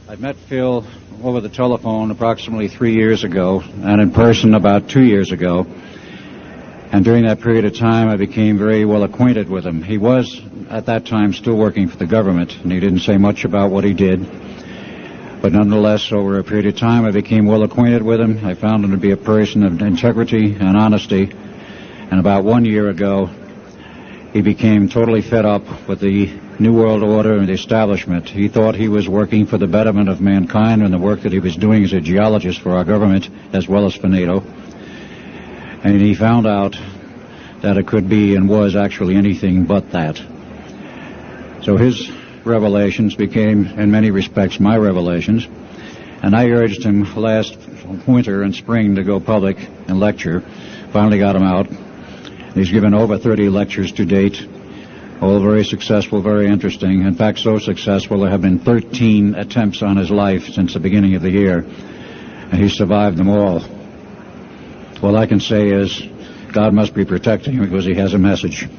I met Phil over the telephone approximately 3 years ago, and in person about 2 years ago. And during that period of time, I became very well acquainted with him. He was, at that time, still working for the government, and he didn't say much about what he did. But nonetheless, over a period of time, I became well acquainted with him. I found him to be a person of integrity and honesty. And about 1 year ago, he became totally fed up with the New World Order and the establishment. He thought he was working for the betterment of mankind and the work that he was doing as a geologist for our government as well as for NATO. And he found out that it could be and was actually anything but that. So his revelations became, in many respects, my revelations. And I urged him last winter and spring to go public and lecture. Finally got him out. He's given over 30 lectures to date, all very successful, very interesting. In fact, so successful there have been 13 attempts on his life since the beginning of the year, and he survived them all. All I can say is God must be protecting him because he has a message.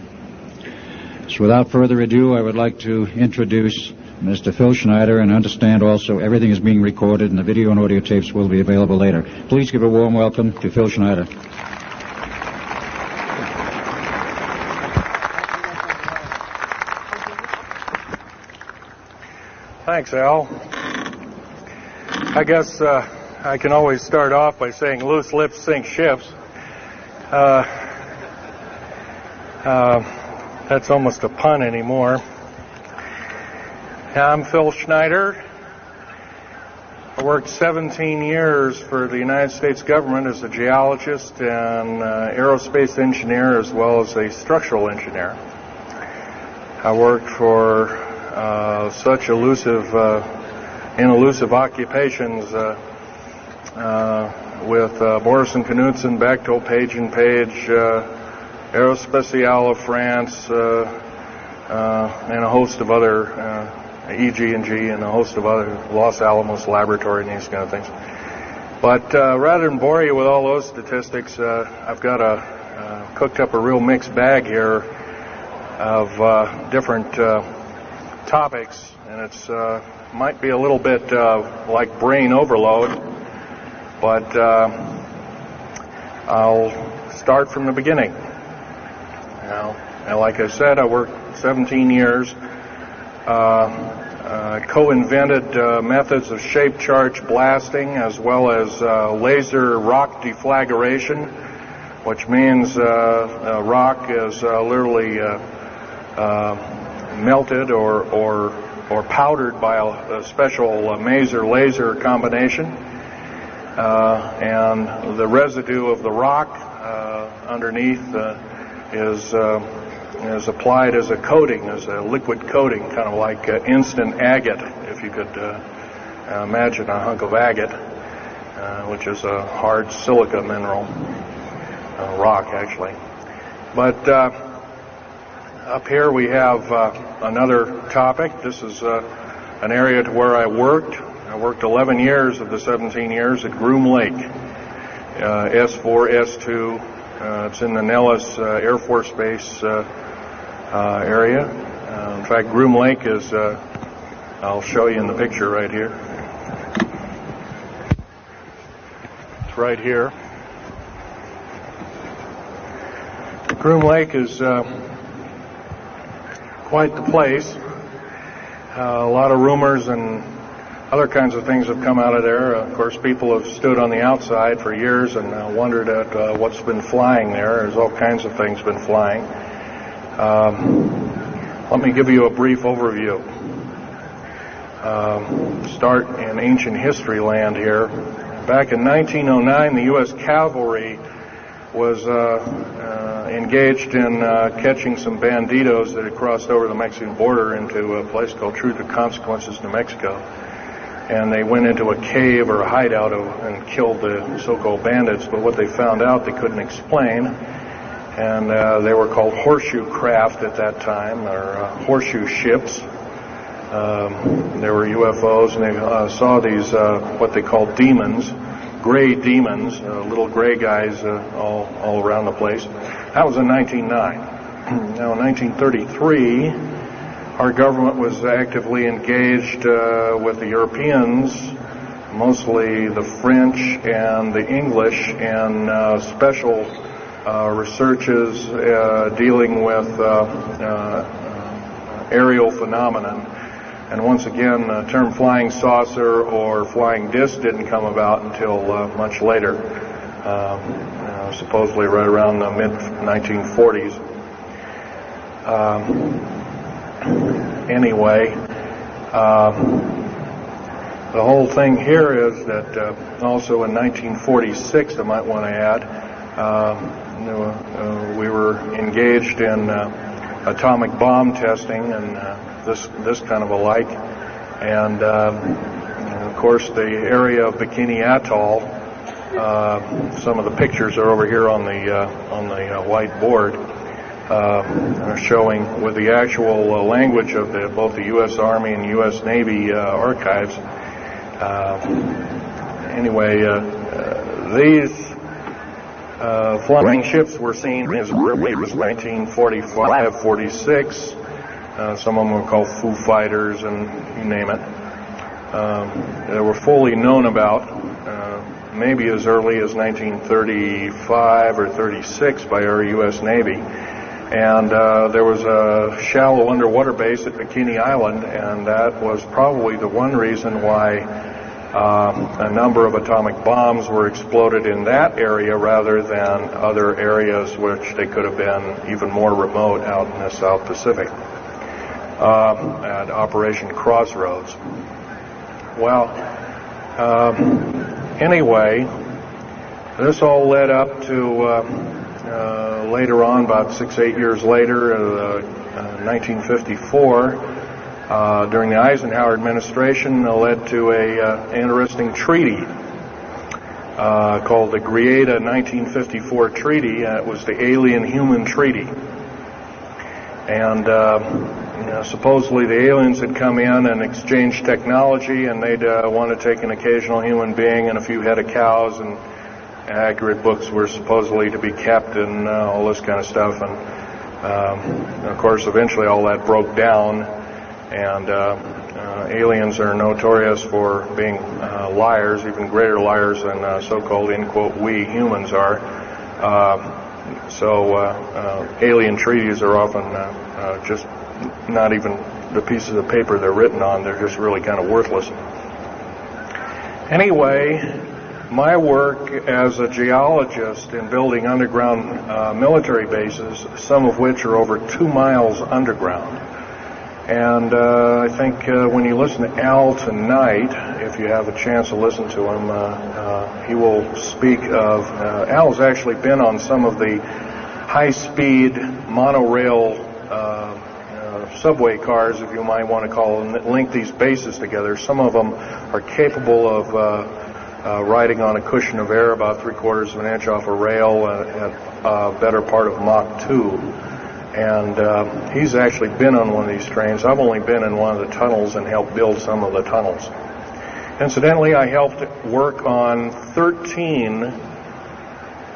So without further ado, I would like to introduce Mr. Phil Schneider, and understand also everything is being recorded and the video and audio tapes will be available later. Please give a warm welcome to Phil Schneider. Thanks, Al. I guess I can always start off by saying loose lips sink ships. That's almost a pun anymore. I'm Phil Schneider. I worked 17 years for the United States government as a geologist and aerospace engineer as well as a structural engineer. I worked for such elusive occupations with Morrison Knudsen, Bechtel, Page and Page, Aerospatiale of France, and a host of other EG&G and a host of other Los Alamos Laboratory and these kind of things. But rather than bore you with all those statistics, I've got cooked up a real mixed bag here of different topics, and it's might be a little bit like brain overload, but I'll start from the beginning. Now, like I said, I worked 17 years, co-invented methods of shape charge blasting as well as laser rock deflagration, which means rock is literally melted or powdered by a special laser combination, and the residue of the rock underneath is applied as a coating, as a liquid coating, kind of like instant agate, if you could imagine a hunk of agate, which is a hard silica mineral, rock actually. But up here we have another topic. This is an area to where I worked. I worked 11 years of the 17 years at Groom Lake, S4, S2. It's in the Nellis Air Force Base area. In fact, Groom Lake is, I'll show you in the picture right here. It's right here. Groom Lake is quite the place. A lot of rumors and other kinds of things have come out of there. Of course, people have stood on the outside for years and wondered at what's been flying there. There's all kinds of things been flying. Let me give you a brief overview. Start in ancient history land here. Back in 1909, the U.S. cavalry was engaged in catching some banditos that had crossed over the Mexican border into a place called Truth or Consequences, New Mexico. And they went into a cave or a hideout and killed the so-called bandits, but what they found out they couldn't explain. And they were called horseshoe craft at that time, or horseshoe ships. There were UFOs, and they saw these, what they called demons, gray demons, little gray guys all around the place. That was in 1909. Now, in 1933, our government was actively engaged with the Europeans, mostly the French and the English, in special researches dealing with aerial phenomenon. And once again, the term flying saucer or flying disc didn't come about until much later, supposedly right around the mid-1940s. Anyway, the whole thing here is that also in 1946, I might want to add, we were engaged in atomic bomb testing and this kind of a like, and of course the area of Bikini Atoll. Some of the pictures are over here on the white board, showing with the actual language of both the U.S. Army and U.S. Navy archives. Anyway, these flying ships were seen as early as 1945, 46. Some of them were called Foo Fighters, and you name it. They were fully known about maybe as early as 1935 or 36 by our U.S. Navy. And there was a shallow underwater base at Bikini Island, and that was probably the one reason why a number of atomic bombs were exploded in that area rather than other areas which they could have been even more remote out in the South Pacific. At Operation Crossroads. Well, anyway, this all led up to later on, about 6-8 years later, 1954, during the Eisenhower administration, led to a interesting treaty called the Greada 1954 Treaty. It was the Alien-Human Treaty. And supposedly the aliens had come in and exchanged technology, and they'd want to take an occasional human being and a few head of cows, and accurate books were supposedly to be kept and all this kind of stuff. And of course, eventually all that broke down, and aliens are notorious for being liars, even greater liars than so-called, in quote, we humans are. So alien treaties are often just not even the pieces of paper they're written on. They're just really kind of worthless. Anyway, my work as a geologist in building underground military bases, some of which are over 2 miles underground. And I think when you listen to Al tonight, if you have a chance to listen to him, he will speak of... Al's actually been on some of the high-speed monorail subway cars, if you might want to call them, that link these bases together. Some of them are capable of riding on a cushion of air about 3/4 of an inch off a rail at a better part of Mach 2. And he's actually been on one of these trains. I've only been in one of the tunnels and helped build some of the tunnels. Incidentally, I helped work on 13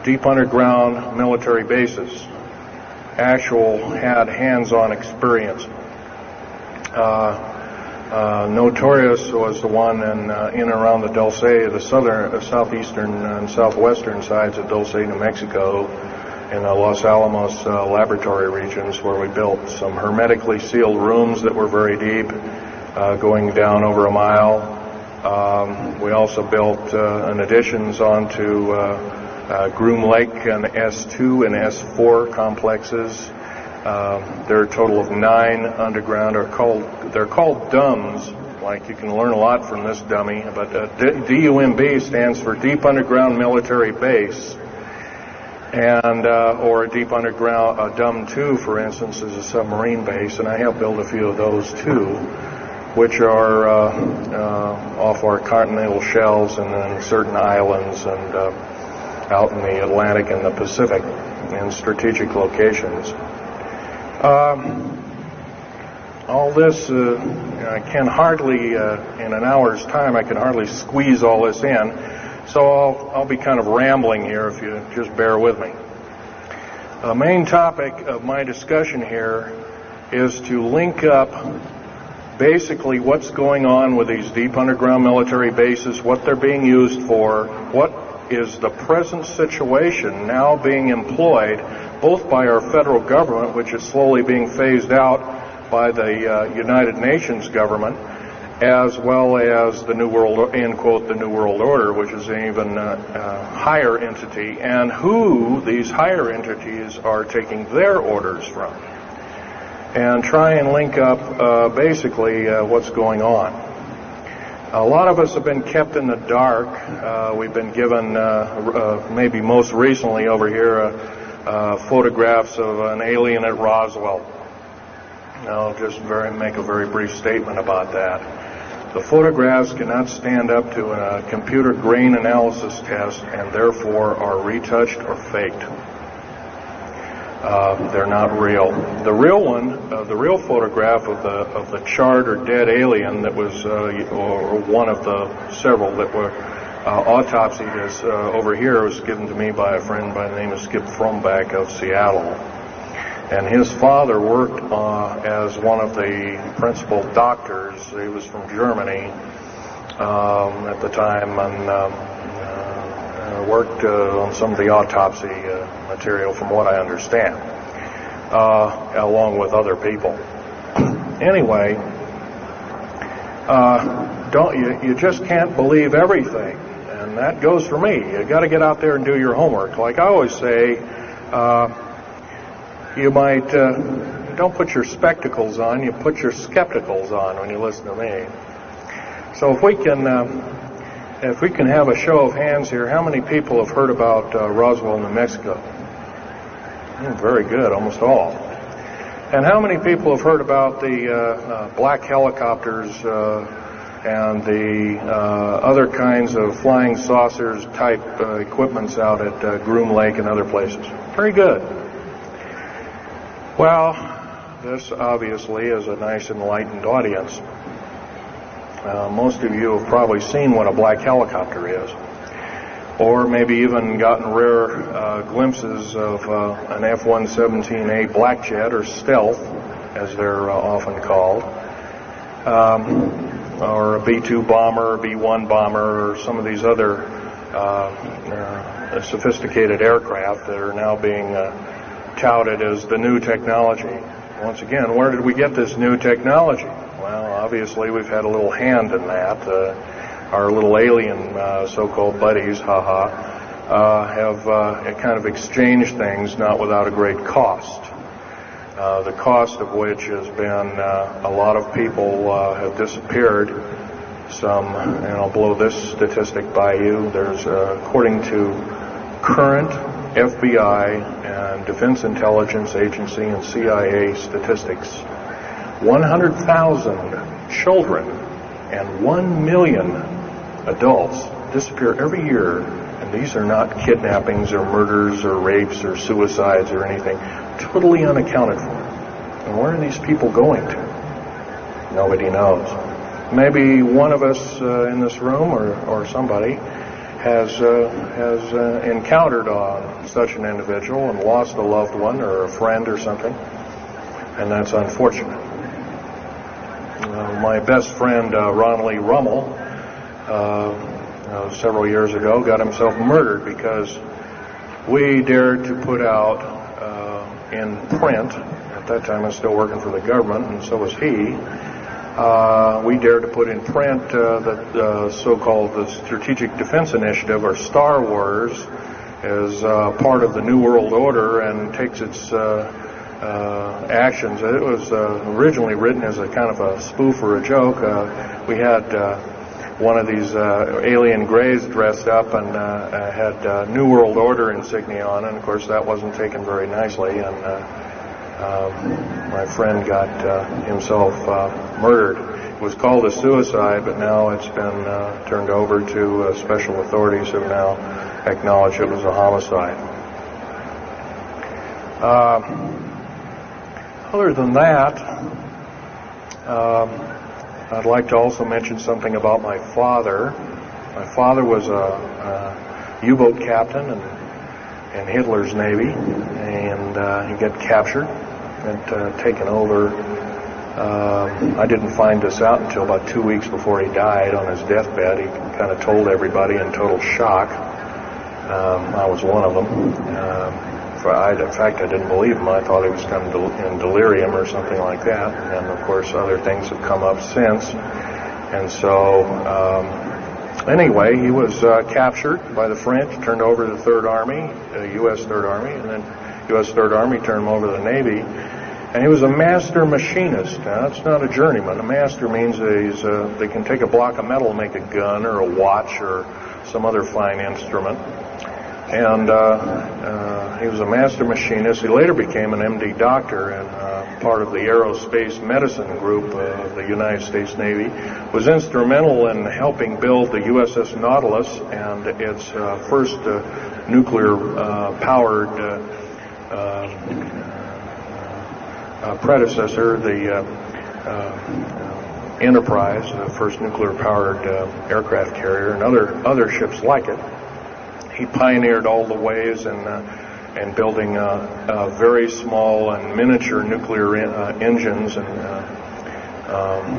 deep underground military bases. Had hands-on experience. Notorious was the one in and around the Dulce, the southeastern and southwestern sides of Dulce, New Mexico. in the Los Alamos laboratory regions, where we built some hermetically sealed rooms that were very deep, going down over a mile. We also built additions onto Groom Lake and S2 and S4 complexes. There are a total of 9 underground. They're called DUMBs. Like, you can learn a lot from this dummy, but DUMB stands for Deep Underground Military Base. And or a deep underground, DUM 2, for instance, is a submarine base, and I have built a few of those too, which are off our continental shelves and then certain islands and out in the Atlantic and the Pacific in strategic locations. All this, I can hardly, in an hour's time, I can hardly squeeze all this in. So I'll be kind of rambling here if you just bear with me. The main topic of my discussion here is to link up basically what's going on with these deep underground military bases, what they're being used for, what is the present situation now being employed both by our federal government, which is slowly being phased out by the United Nations government, as well as the New World, end quote, the New World Order, which is an even higher entity, and who these higher entities are taking their orders from, and try and link up basically what's going on. A lot of us have been kept in the dark. We've been given, maybe most recently over here, photographs of an alien at Roswell. I'll just make a very brief statement about that. The photographs cannot stand up to a computer grain analysis test and therefore are retouched or faked. They're not real. The real one, the real photograph of the charred or dead alien that was, or one of the several that were autopsied, is over here, was given to me by a friend by the name of Skip Frombach of Seattle. And his father worked as one of the principal doctors. He was from Germany at the time, and worked on some of the autopsy material, from what I understand, along with other people. Anyway, you just can't believe everything, and that goes for me. You got to get out there and do your homework. Like I always say. You might, don't put your spectacles on, you put your skepticals on when you listen to me. So if we can have a show of hands here, how many people have heard about Roswell, New Mexico? Very good, almost all. And how many people have heard about the black helicopters and the other kinds of flying saucers type equipments out at Groom Lake and other places? Very good. Well, this obviously is a nice enlightened audience. Most of you have probably seen what a black helicopter is, or maybe even gotten rare glimpses of an F-117A black jet, or stealth, as they're often called, or a B-2 bomber, or B-1 bomber, or some of these other sophisticated aircraft that are now being touted as the new technology. Once again, where did we get this new technology? Well, obviously we've had a little hand in that. Our little alien so-called buddies, have kind of exchanged things, not without a great cost. The cost of which has been a lot of people have disappeared. Some, and I'll blow this statistic by you. There's, according to current FBI and Defense Intelligence Agency and CIA statistics, 100,000 children and 1 million adults disappear every year, and these are not kidnappings or murders or rapes or suicides or anything, totally unaccounted for. And where are these people going to? Nobody knows. Maybe one of us in this room or somebody has encountered such an individual and lost a loved one or a friend or something, and that's unfortunate. My best friend, Ron Lee Rummel, several years ago got himself murdered because we dared to put out in print, at that time I was still working for the government, and so was he, we dared to put in print the so-called the Strategic Defense Initiative, or Star Wars, as part of the New World Order and takes its actions. It was originally written as a kind of a spoof or a joke. We had one of these alien greys dressed up and had New World Order insignia on, and of course that wasn't taken very nicely, and my friend got himself murdered. It was called a suicide, but now it's been turned over to special authorities who now acknowledge it was a homicide. Other than that, I'd like to also mention something about my father. My father was a U-boat captain in Hitler's Navy, and he got captured and taken over. I didn't find this out until about 2 weeks before he died on his deathbed. He kind of told everybody in total shock. I was one of them. In fact, I didn't believe him. I thought he was kind of in delirium or something like that. And of course, other things have come up since. And so, anyway, he was captured by the French, turned over to the Third Army, the U.S. Third Army, and then U.S. Third Army turned him over to the Navy. And he was a master machinist. Now, that's not a journeyman. A master means they can take a block of metal and make a gun or a watch or some other fine instrument. And he was a master machinist. He later became an MD doctor and part of the aerospace medicine group of the United States Navy. Was instrumental in helping build the USS Nautilus and its first nuclear-powered predecessor, the Enterprise, the first nuclear-powered aircraft carrier, and other ships like it. He pioneered all the ways in building very small and miniature nuclear engines, and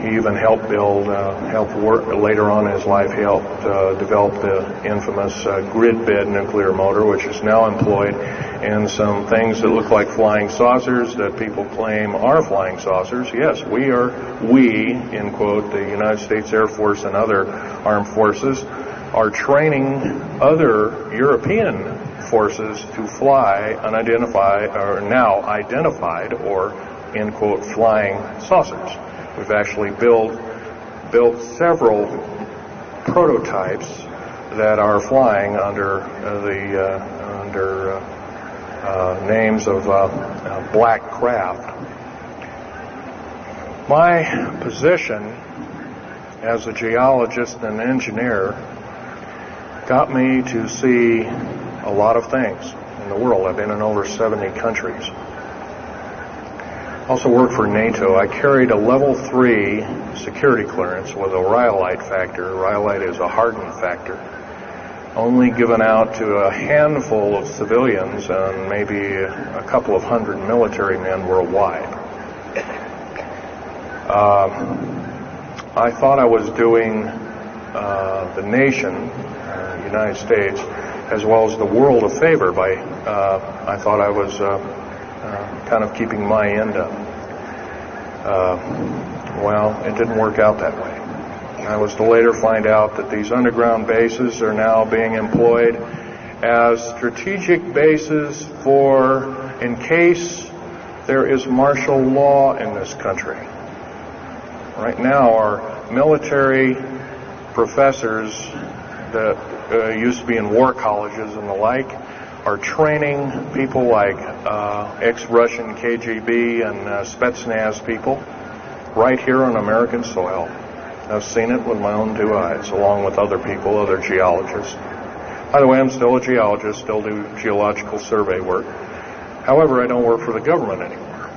he even helped work later on in his life. He helped develop the infamous grid bed nuclear motor, which is now employed in some things that look like flying saucers that people claim are flying saucers. Yes, we, in quote, the United States Air Force and other armed forces, are training other European forces to fly unidentified, or now identified, or, in quote, flying saucers. We've actually built several prototypes that are flying under names of black craft. My position as a geologist and engineer got me to see a lot of things in the world. I've been in over 70 countries. Also worked for NATO. I carried a level 3 security clearance with a rhyolite factor. Rhyolite is a hardened factor, only given out to a handful of civilians and maybe a couple of hundred military men worldwide. I thought I was doing the nation, United States, as well as the world a favor by, I thought I was kind of keeping my end up. Well, it didn't work out that way. I was to later find out that these underground bases are now being employed as strategic bases for, in case there is martial law in this country. Right now, our military professors that used to be in war colleges and the like are training people like ex-Russian KGB and Spetsnaz people right here on American soil. I've seen it with my own 2 eyes, along with other people, other geologists. By the way, I'm still a geologist, still do geological survey work. However, I don't work for the government anymore.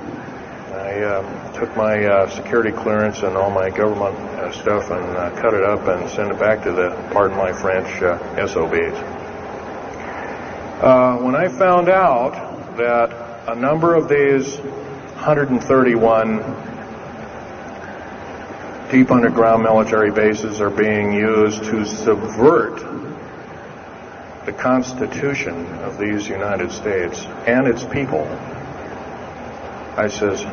I took my security clearance and all my government stuff and cut it up and sent it back to the, pardon my French, SOBs. When I found out that a number of these 131 deep underground military bases are being used to subvert the Constitution of these United States and its people, I says,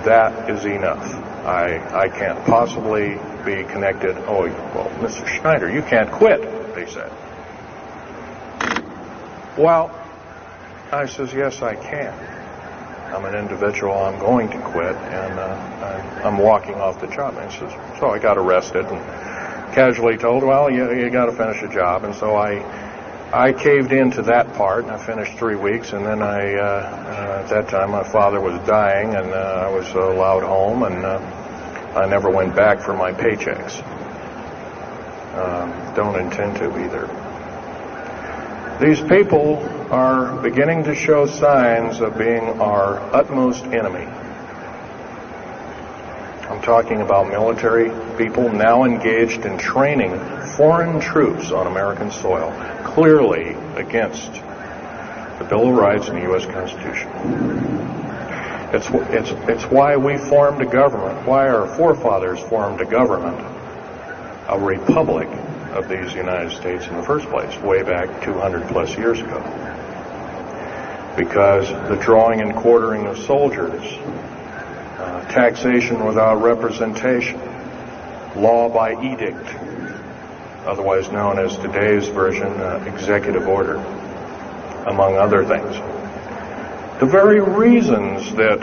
that is enough. I can't possibly be connected. Oh, well, Mr. Schneider, you can't quit, they said. Well, I says, yes, I can. I'm an individual, I'm going to quit, and I'm walking off the job. And he says, so I got arrested and casually told, well, you got to finish a job. And so I caved into that part, and I finished 3 weeks, and then at that time my father was dying, and I was allowed home, and I never went back for my paychecks. Don't intend to either. These people are beginning to show signs of being our utmost enemy. I'm talking about military people now engaged in training foreign troops on American soil, clearly against the Bill of Rights and the U.S. Constitution. It's why we formed a government, why our forefathers formed a government, a republic of these United States in the first place, way back 200 plus years ago. Because the drawing and quartering of soldiers, taxation without representation, law by edict, otherwise known as today's version, executive order, among other things. The very reasons that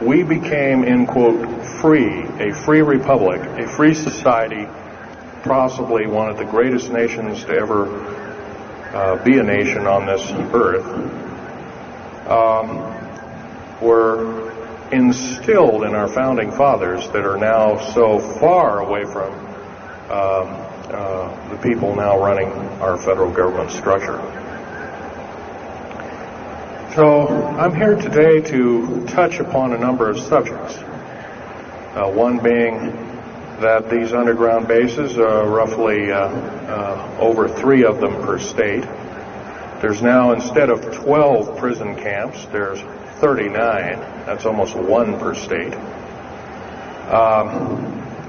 we became, in quote, free, a free republic, a free society, possibly one of the greatest nations to ever be a nation on this earth, were instilled in our founding fathers that are now so far away from the people now running our federal government structure. So I'm here today to touch upon a number of subjects. One being that these underground bases, roughly over 3 of them per state. There's now, instead of 12 prison camps, there's 39. That's almost 1 per state.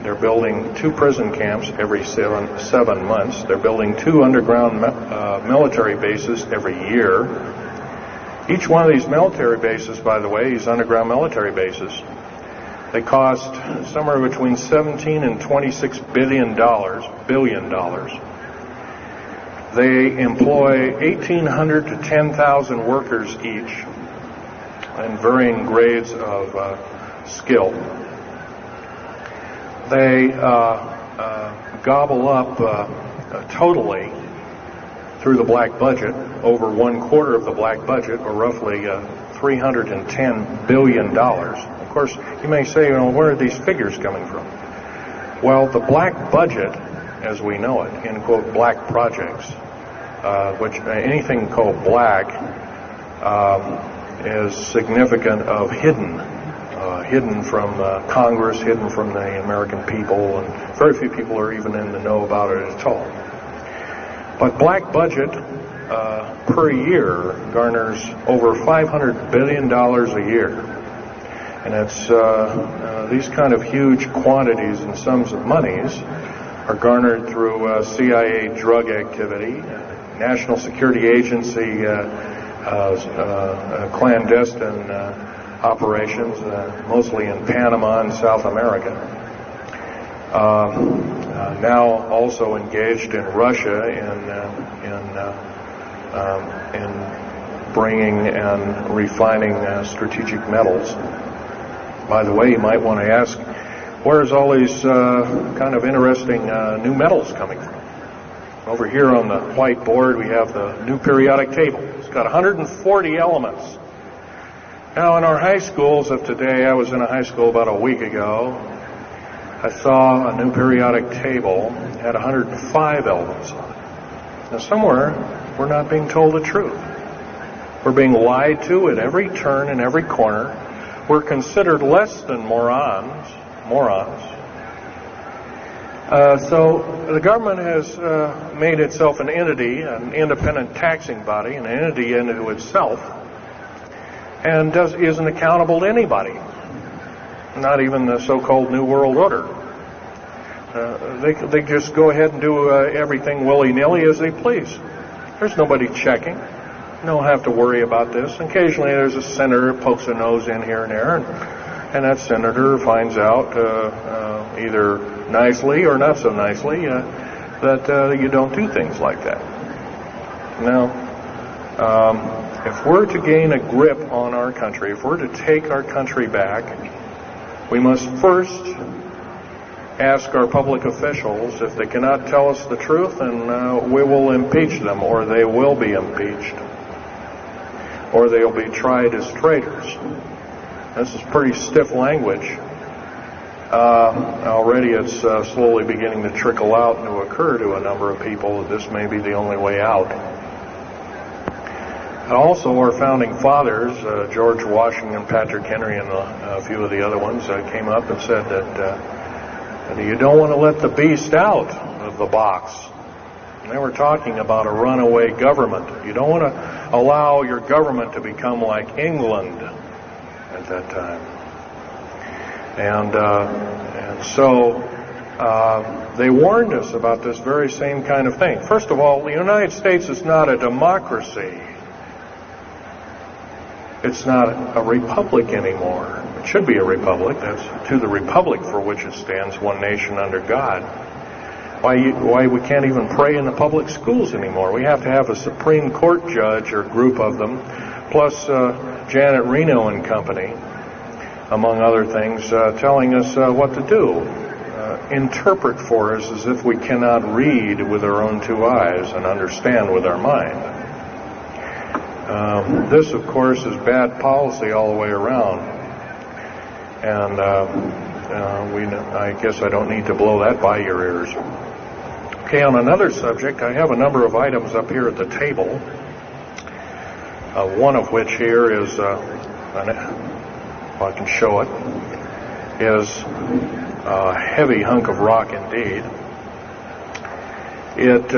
They're building 2 prison camps every 7 months. They're building 2 underground military bases every year. Each one of these military bases, by the way, these underground military bases, they cost somewhere between $17 and $26 billion. They employ 1,800 to 10,000 workers each in varying grades of skill. They gobble up totally through the black budget, over 1/4 of the black budget, or roughly $310 billion. Of course, you may say, where are these figures coming from? Well, the black budget, as we know it, in quote, black projects, which anything called black is significant of hidden from Congress, hidden from the American people, and very few people are even in the know about it at all. But black budget per year garners over $500 billion a year. And it's these kind of huge quantities and sums of monies are garnered through CIA drug activity, National Security Agency clandestine operations, mostly in Panama and South America. Now also engaged in Russia in bringing and refining strategic metals. By the way, you might want to ask, where's all these kind of interesting new metals coming from? Over here on the whiteboard, we have the new periodic table. It's got 140 elements. Now, in our high schools of today, I was in a high school about a week ago. I saw a new periodic table. It had 105 elements on it. Now, somewhere, we're not being told the truth. We're being lied to at every turn and every corner. We're considered less than morons. So the government has made itself an entity, an independent taxing body, an entity into itself, and isn't accountable to anybody, not even the so-called New World Order. They just go ahead and do everything willy-nilly as they please. There's nobody checking. You don't have to worry about this. Occasionally there's a senator who pokes a nose in here and there, and that senator finds out either nicely or not so nicely that you don't do things like that. Now, if we're to gain a grip on our country, if we're to take our country back, we must first ask our public officials if they cannot tell us the truth, and we will impeach them, or they will be impeached, or they'll be tried as traitors. This is pretty stiff language. Already it's slowly beginning to trickle out and to occur to a number of people that this may be the only way out. Also, our founding fathers, George Washington, Patrick Henry, and a few of the other ones, came up and said that you don't want to let the beast out of the box. And they were talking about a runaway government. You don't want to allow your government to become like England at that time. And so they warned us about this very same kind of thing. First of all, the United States is not a democracy. It's not a republic anymore. It should be a republic. That's to the republic for which it stands, one nation under God. Why we can't even pray in the public schools anymore. We have to have a Supreme Court judge or group of them, plus Janet Reno and company, among other things, telling us what to do. Interpret for us as if we cannot read with our own two eyes and understand with our mind. This, of course, is bad policy all the way around. And I guess I don't need to blow that by your ears. Okay, on another subject, I have a number of items up here at the table. One of which here is, if I can show it, is a heavy hunk of rock indeed. It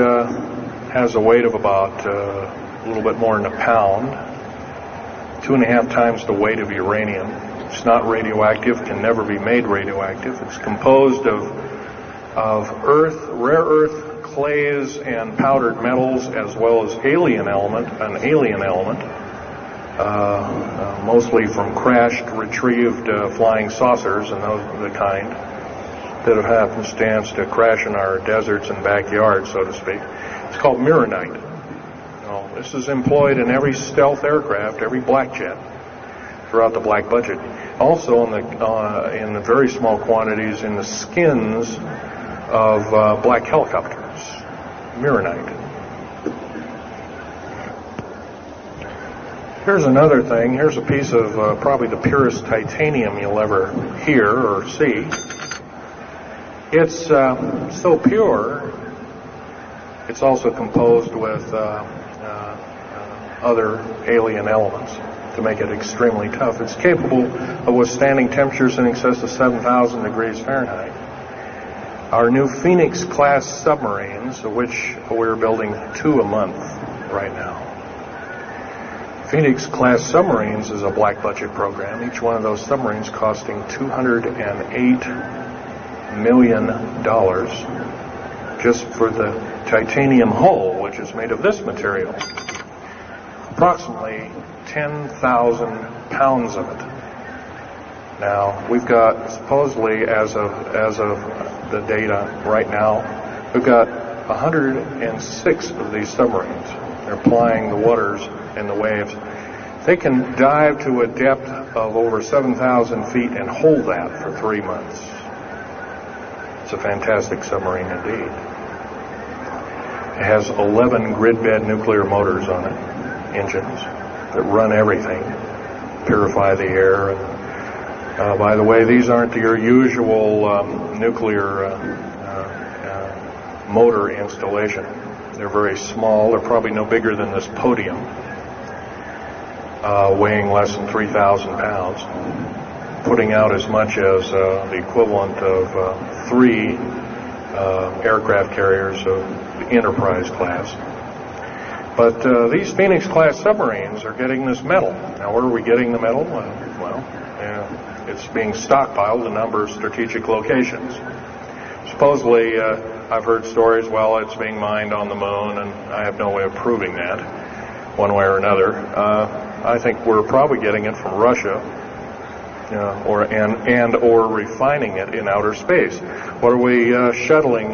has a weight of about a little bit more than a pound, 2.5 times the weight of uranium. It's not radioactive, can never be made radioactive. It's composed of earth, rare earth, clays, and powdered metals, as well as an alien element, mostly from crashed, retrieved flying saucers and the kind that have happenstance to crash in our deserts and backyards, so to speak. It's called mironite. This is employed in every stealth aircraft, every black jet, throughout the black budget. Also in the very small quantities in the skins of black helicopters. Mironite. Here's another thing. Here's a piece of probably the purest titanium you'll ever hear or see. It's so pure, it's also composed with other alien elements to make it extremely tough. It's capable of withstanding temperatures in excess of 7,000 degrees Fahrenheit. Our new Phoenix-class submarines, of which we're building 2 a month right now. Phoenix-class submarines is a black budget program. Each one of those submarines costing $208 million just for the titanium hull, which is made of this material. Approximately 10,000 pounds of it. Now, we've got, supposedly, as of the data right now, we've got 106 of these submarines. They're plying the waters and the waves. They can dive to a depth of over 7,000 feet and hold that for 3 months. It's a fantastic submarine indeed. It has 11 grid-bed nuclear motors on it. Engines that run everything, purify the air. And, by the way, these aren't your usual nuclear motor installation. They're very small. They're probably no bigger than this podium, weighing less than 3,000 pounds, putting out as much as the equivalent of 3 aircraft carriers of the Enterprise class. But these Phoenix-class submarines are getting this metal. Now, where are we getting the metal? It's being stockpiled in a number of strategic locations. Supposedly, I've heard stories, well, it's being mined on the moon, and I have no way of proving that one way or another. I think we're probably getting it from Russia, or refining it in outer space. What are we shuttling?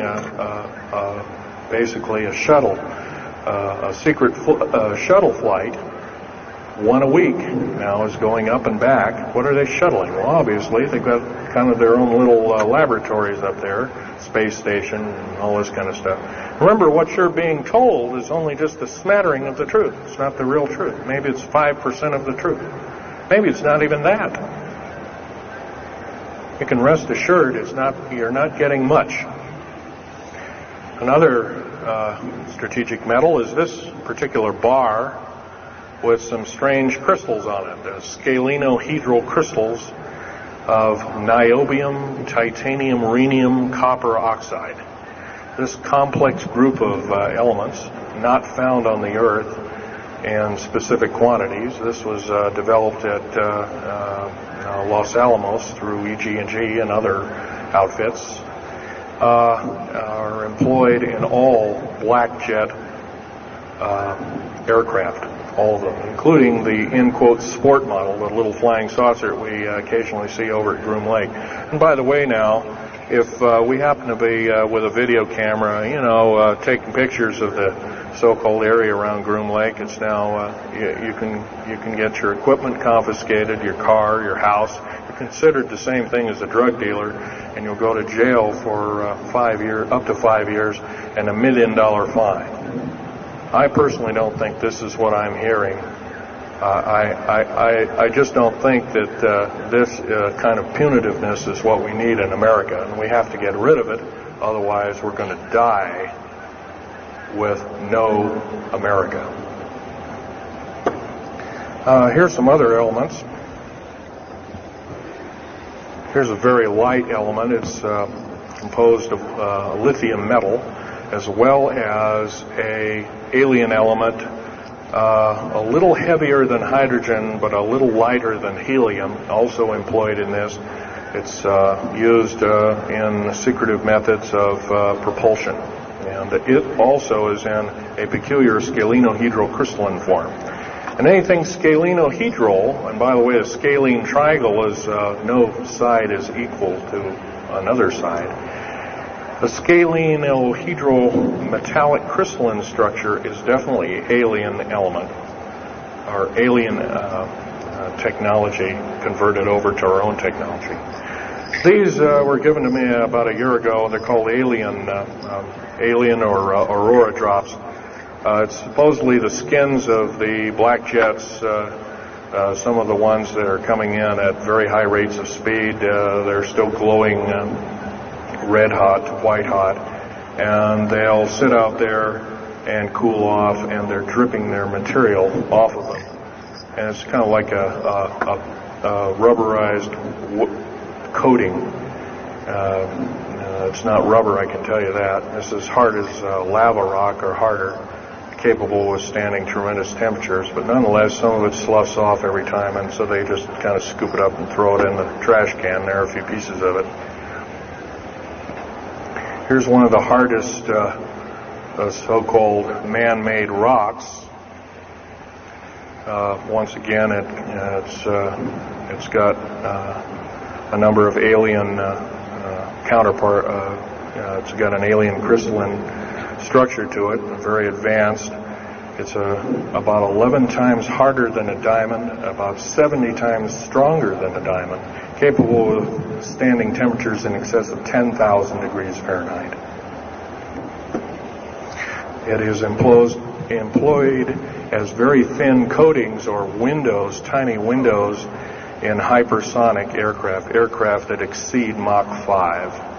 Basically a shuttle, a secret shuttle flight, one a week now is going up and back. What are they shuttling? Well, obviously they've got kind of their own little laboratories up there, space station and all this kind of stuff. Remember, what you're being told is only just a smattering of the truth. It's not the real truth. Maybe it's 5% of the truth. Maybe it's not even that. You can rest assured you're not getting much. Another strategic metal is this particular bar with some strange crystals on it, scalenohedral crystals of niobium, titanium, rhenium, copper oxide. This complex group of elements, not found on the Earth in specific quantities. This was developed at Los Alamos through EG&G and other outfits, are employed in all black jet aircraft, all of them, including the, in quote, sport model, the little flying saucer we occasionally see over at Groom Lake. And by the way now, if we happen to be with a video camera, taking pictures of the so-called area around Groom Lake, it's now, you can get your equipment confiscated, your car, your house. You're considered the same thing as a drug dealer, and you'll go to jail for up to 5 years, and $1 million fine. I personally don't think this is what I'm hearing. I just don't think that this kind of punitiveness is what we need in America, and we have to get rid of it. Otherwise, we're going to die with no America. Here's some other elements. Here's a very light element. It's composed of lithium metal, as well as a alien element, a little heavier than hydrogen, but a little lighter than helium, also employed in this. It's used in secretive methods of propulsion, and it also is in a peculiar scalenohedral crystalline form. And anything scalenohedral, and by the way, a scalene triangle is no side is equal to another side. The scalenohedral metallic crystalline structure is definitely alien element, or alien technology converted over to our own technology. These were given to me about a year ago. They're called alien or aurora drops. It's supposedly the skins of the black jets, some of the ones that are coming in at very high rates of speed. They're still glowing red hot, white hot, and they'll sit out there and cool off, and they're dripping their material off of them. And it's kind of like a rubberized coating. It's not rubber, I can tell you that. It's as hard as lava rock or harder, capable of withstanding tremendous temperatures, but nonetheless some of it sloughs off every time, and so they just kind of scoop it up and throw it in the trash can. There are a few pieces of it. Here's one of the hardest so-called man-made rocks. Once again, it's got a number of alien counterpart. It's got an alien crystalline structure to it, very advanced. It's about 11 times harder than a diamond, about 70 times stronger than a diamond, capable of standing temperatures in excess of 10,000 degrees Fahrenheit. It is employed as very thin coatings or windows, tiny windows, in hypersonic aircraft that exceed Mach 5.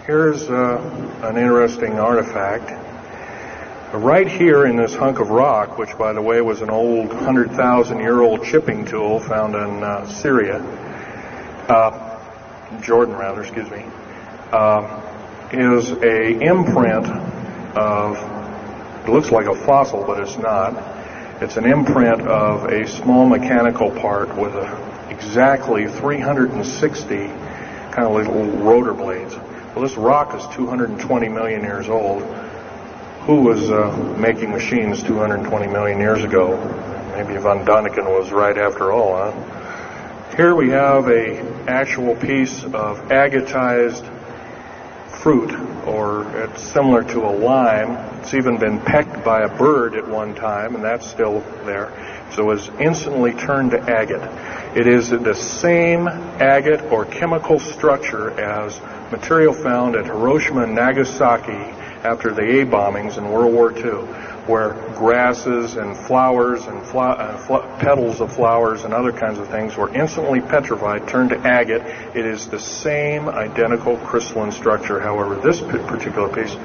Here's an interesting artifact. Right here in this hunk of rock, which by the way was an old 100,000-year-old chipping tool found in Jordan, is a imprint of, it looks like a fossil, but it's not. It's an imprint of a small mechanical part with exactly 360 kind of little rotor blades. Well, this rock is 220 million years old. Who was making machines 220 million years ago? Maybe Von Däniken was right after all, huh? Here we have an actual piece of agatized fruit, or it's similar to a lime. It's even been pecked by a bird at one time, and that's still there. So it was instantly turned to agate. It is the same agate or chemical structure as material found at Hiroshima and Nagasaki after the A bombings in World War II, where grasses and flowers and petals of flowers and other kinds of things were instantly petrified, turned to agate. It is the same identical crystalline structure. However, this particular piece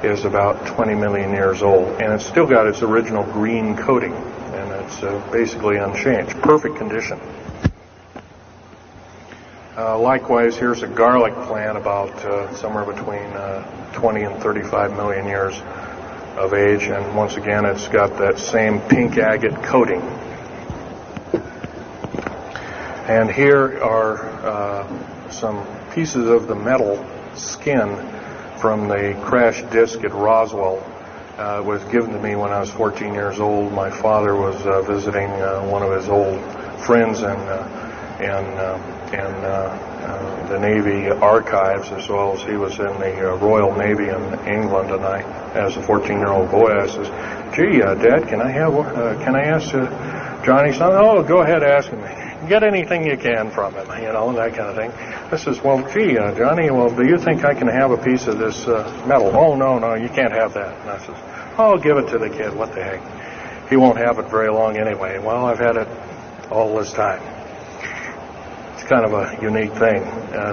is about 20 million years old, and it's still got its original green coating, and it's basically unchanged. Perfect condition. Likewise, here's a garlic plant about somewhere between 20 and 35 million years of age, and once again it's got that same pink agate coating. And here are some pieces of the metal skin from the crash disk at Roswell. It was given to me when I was 14 years old. My father was visiting one of his old friends in the Navy archives, as well as he was in the Royal Navy in England. And I, as a 14-year-old boy, I says, "Gee, Dad, can I ask Johnny something?" "Oh, go ahead, ask him. Get anything you can from him," and that kind of thing. I says, "Well, gee, Johnny, well, do you think I can have a piece of this metal?" "Oh, no, you can't have that." And I says, "Oh, give it to the kid. What the heck? He won't have it very long anyway." Well, I've had it all this time. It's kind of a unique thing.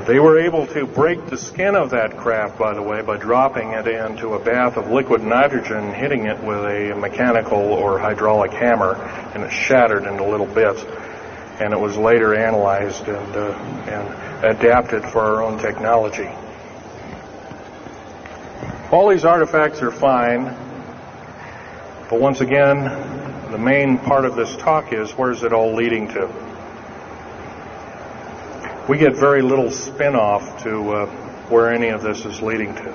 They were able to break the skin of that craft, by the way, by dropping it into a bath of liquid nitrogen, hitting it with a mechanical or hydraulic hammer, and it shattered into little bits. And it was later analyzed and adapted for our own technology. All these artifacts are fine, but once again, the main part of this talk is, where's it all leading to? We get very little spin-off to where any of this is leading to.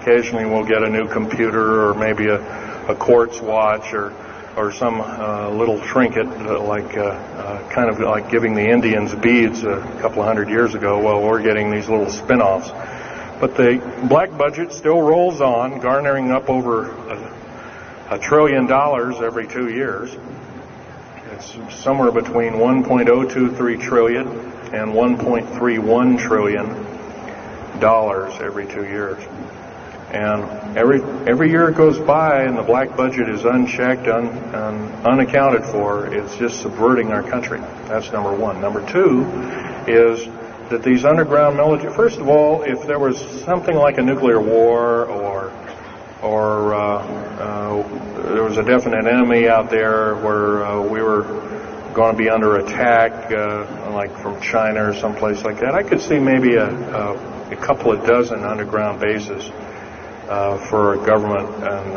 Occasionally we'll get a new computer, or maybe a quartz watch, or some little trinket, kind of like giving the Indians beads a couple of hundred years ago. Well, we're getting these little spin-offs. But the black budget still rolls on, garnering up over $1 trillion every 2 years. It's somewhere between 1.023 trillion and 1.31 trillion dollars every 2 years. And every year it goes by and the black budget is unchecked, unaccounted for, it's just subverting our country. That's number one. Number two is that these underground military, first of all, if there was something like a nuclear war or there was a definite enemy out there where we were going to be under attack, like from China or someplace like that, I could see maybe a couple of dozen underground bases for a government, and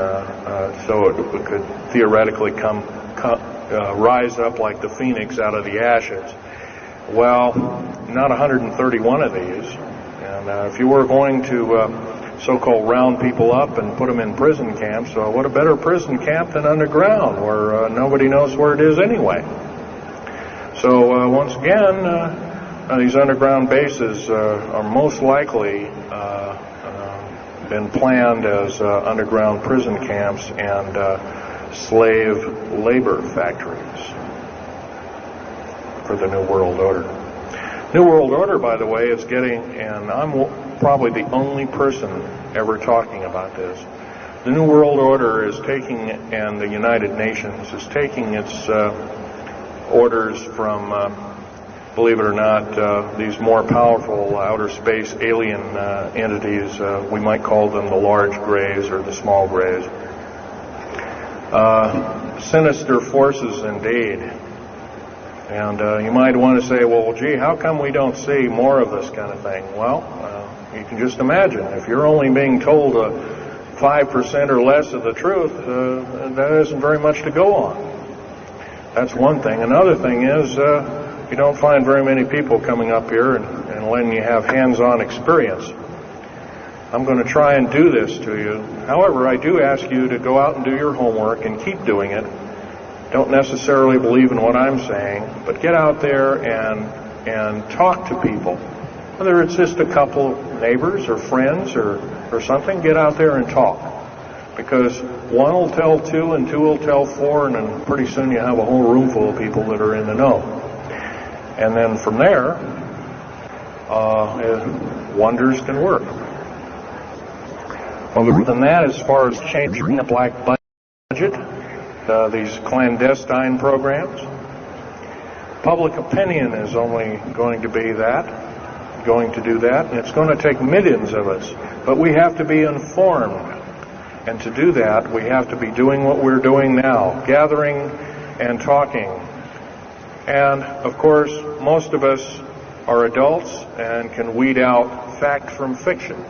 so it could theoretically rise up like the phoenix out of the ashes. Well, not 131 of these, and if you were going to so-called round people up and put them in prison camps, what a better prison camp than underground, where nobody knows where it is anyway. So once again, these underground bases are most likely been planned as underground prison camps and slave labor factories for the New World Order. New World Order, by the way, is getting, and I'm probably the only person ever talking about this, the New World Order is taking, and the United Nations is taking its orders from, believe it or not, these more powerful outer space alien entities. We might call them the large grays or the small grays. Sinister forces indeed. And you might want to say, well, gee, how come we don't see more of this kind of thing? Well, you can just imagine. If you're only being told 5% or less of the truth, that isn't very much to go on. That's one thing. Another thing is, you don't find very many people coming up here and and letting you have hands-on experience. I'm going to try and do this to you. However, I do ask you to go out and do your homework and keep doing it. Don't necessarily believe in what I'm saying, but get out there and talk to people. Whether it's just a couple neighbors or friends or something, get out there and talk. Because one will tell two and two will tell four, and then pretty soon you have a whole room full of people that are in the know. And then from there, wonders can work. Other than that, as far as changing the black budget, these clandestine programs, public opinion is only going to do that, and it's going to take millions of us. But we have to be informed, and to do that, we have to be doing what we're doing now, gathering and talking. And, of course, most of us are adults and can weed out fact from fiction.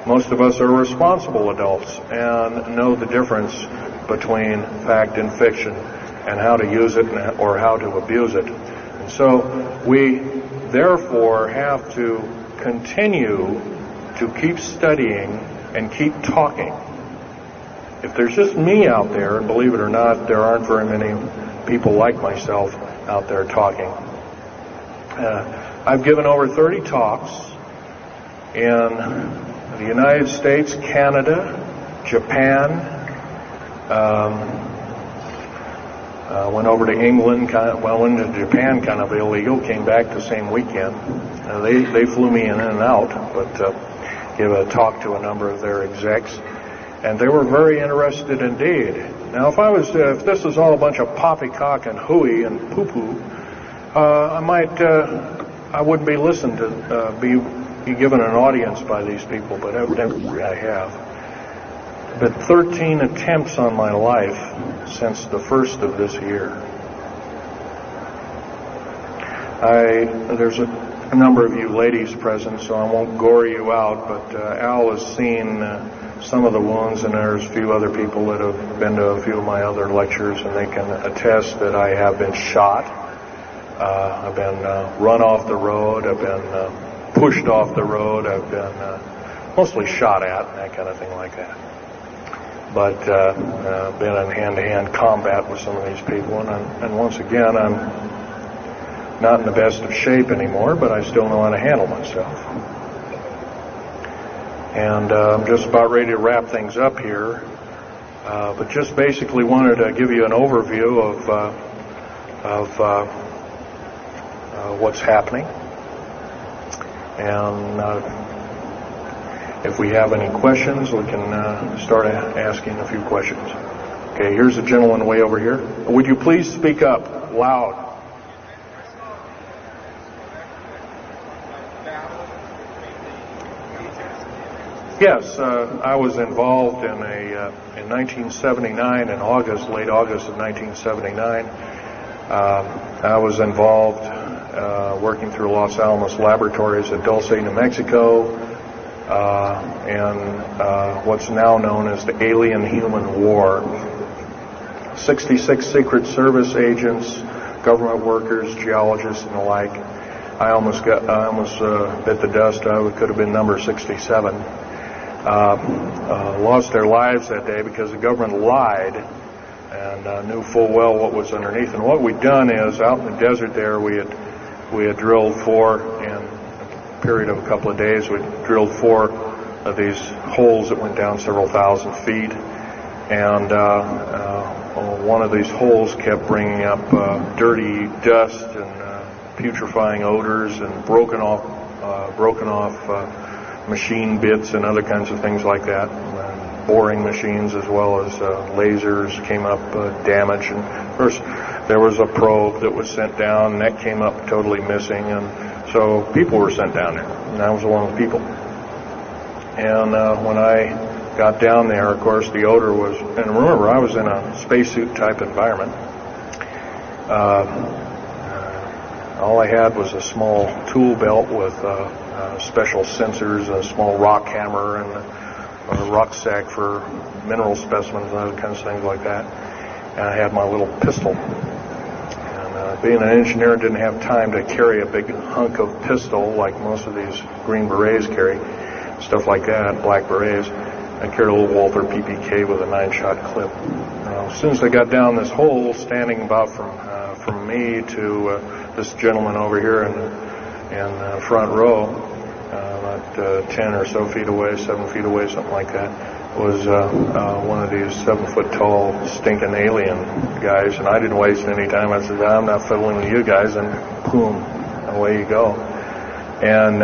Most of us are responsible adults and know the difference between fact and fiction and how to use it or how to abuse it. And so we therefore have to continue to keep studying and keep talking. If there's just me out there, and believe it or not, there aren't very many people like myself out there talking. I've given over 30 talks in the United States, Canada, Japan, went over to England, went to Japan kind of illegal, came back the same weekend. They flew me in and out, but gave a talk to a number of their execs, and they were very interested indeed. Now, if this was all a bunch of poppycock and hooey and poo-poo, I wouldn't be listened to, be given an audience by these people, but evidently I have. But 13 attempts on my life since the first of this year. There's a number of you ladies present, so I won't gore you out, but Al has seen some of the wounds, and there's a few other people that have been to a few of my other lectures, and they can attest that I have been shot. I've been run off the road. I've been pushed off the road. I've been mostly shot at, and that kind of thing like that. But been in hand-to-hand combat with some of these people, and once again, I'm not in the best of shape anymore, but I still know how to handle myself. And I'm just about ready to wrap things up here, but just basically wanted to give you an overview of what's happening. And if we have any questions, we can start asking a few questions. Okay, here's a gentleman way over here. Would you please speak up loud? Yes, I was involved in in 1979, in August, late August of 1979. I was involved working through Los Alamos Laboratories at Dulce, New Mexico, and what's now known as the Alien-Human War. 66 Secret Service agents, government workers, geologists, and the like. I almost bit the dust. I could have been number 67. Lost their lives that day because the government lied and knew full well what was underneath. And what we'd done is, out in the desert there, we had drilled in a period of a couple of days, we drilled 4 of these holes that went down several thousand feet. And one of these holes kept bringing up dirty dust and putrefying odors and broken off machine bits and other kinds of things like that. And boring machines as well as lasers came up damaged. And of course, there was a probe that was sent down, and that came up totally missing. And so people were sent down there, and I was one of the people. And when I got down there, of course, the odor was, and remember, I was in a spacesuit type environment. All I had was a small tool belt with special sensors, a small rock hammer, and a rucksack for mineral specimens and other kinds of things like that. And I had my little pistol and being an engineer, didn't have time to carry a big hunk of pistol like most of these Green Berets carry, stuff like that, Black Berets. I carried a little Walther PPK with a 9-shot clip. As soon as I got down this hole, standing about from me to this gentleman over here in the front row, about 10 or so feet away, 7 feet away, something like that, was one of these 7-foot-tall stinking alien guys, and I didn't waste any time. I said, I'm not fiddling with you guys, and boom, away you go. And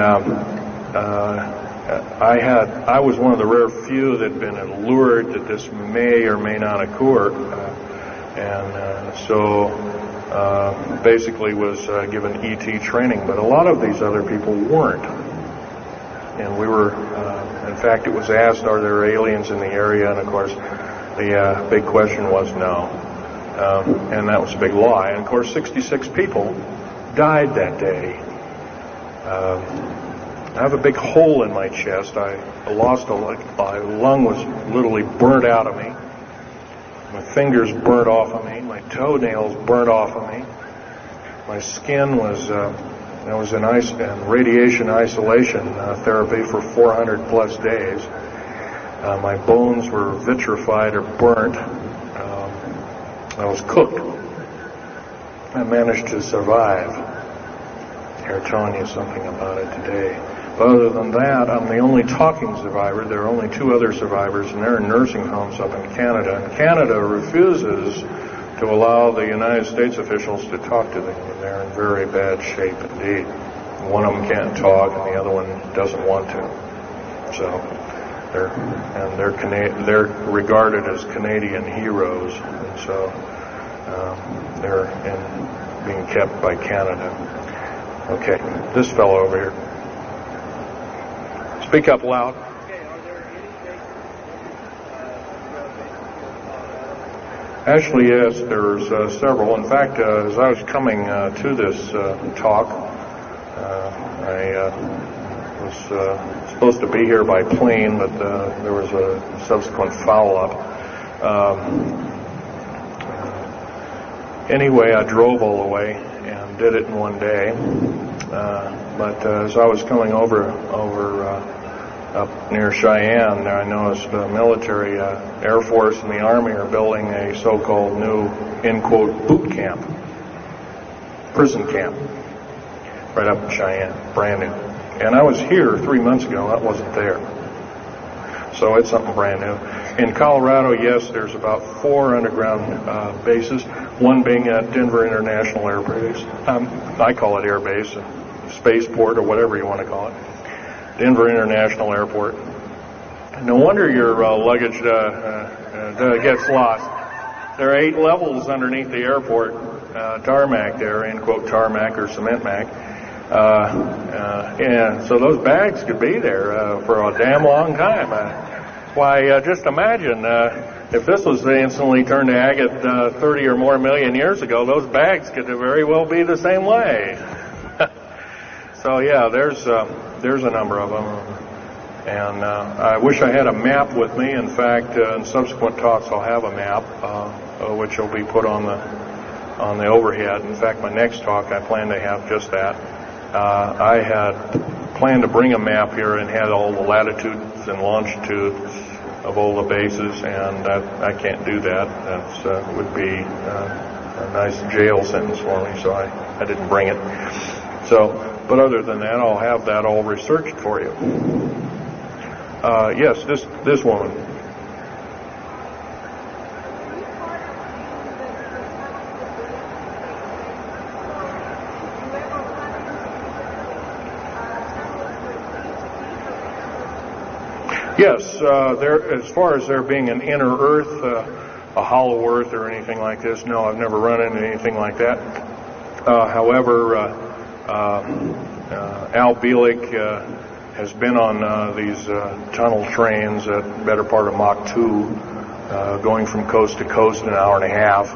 I was one of the rare few that had been allured that this may or may not occur, so basically was given ET training, but a lot of these other people weren't. And we were, in fact, it was asked, are there aliens in the area? And of course, the big question was no. And that was a big lie. And of course, 66 people died that day. I have a big hole in my chest. I lost my lung was literally burnt out of me. My fingers burnt off of me. My toenails burnt off of me. My skin was, I was in radiation isolation therapy for 400 plus days. My bones were vitrified or burnt. I was cooked. I managed to survive. They're telling you something about it today. But other than that, I'm the only talking survivor. There are only 2 other survivors, and they're in nursing homes up in Canada. And Canada refuses to allow the United States officials to talk to them. They're in very bad shape indeed. One of them can't talk, and the other one doesn't want to. So they're regarded as Canadian heroes, and so they're being kept by Canada. Okay, this fellow over here. Speak up loud. Actually, yes, there's several. In fact, as I was coming to this talk, I was supposed to be here by plane, but there was a subsequent foul-up. Anyway, I drove all the way and did it in one day. But as I was coming over up near Cheyenne, I noticed the military, Air Force and the Army are building a so-called new, in quote, boot camp, prison camp, right up in Cheyenne, brand new. And I was here 3 months ago, I wasn't there. So it's something brand new. In Colorado, yes, there's about 4 underground bases, one being at Denver International Air Base. I call it Air Base, Spaceport, or whatever you want to call it. Denver International Airport. No wonder your luggage gets lost. There are 8 levels underneath the airport, tarmac there, end quote, tarmac or cement mac. And so those bags could be there for a damn long time. Why, just imagine if this was instantly turned to agate 30 or more million years ago, those bags could very well be the same way. So yeah, there's a number of them, and I wish I had a map with me. In fact, in subsequent talks, I'll have a map, which will be put on the overhead. In fact, my next talk, I plan to have just that. I had planned to bring a map here and had all the latitudes and longitudes of all the bases, and I can't do that. That would be a nice jail sentence for me, so I didn't bring it. So. But other than that, I'll have that all researched for you. Yes, this woman. Yes, as far as there being an inner Earth, a hollow Earth, or anything like this, no, I've never run into anything like that. However. Al Bielek has been on these tunnel trains at the better part of Mach 2, going from coast to coast in an hour and a half,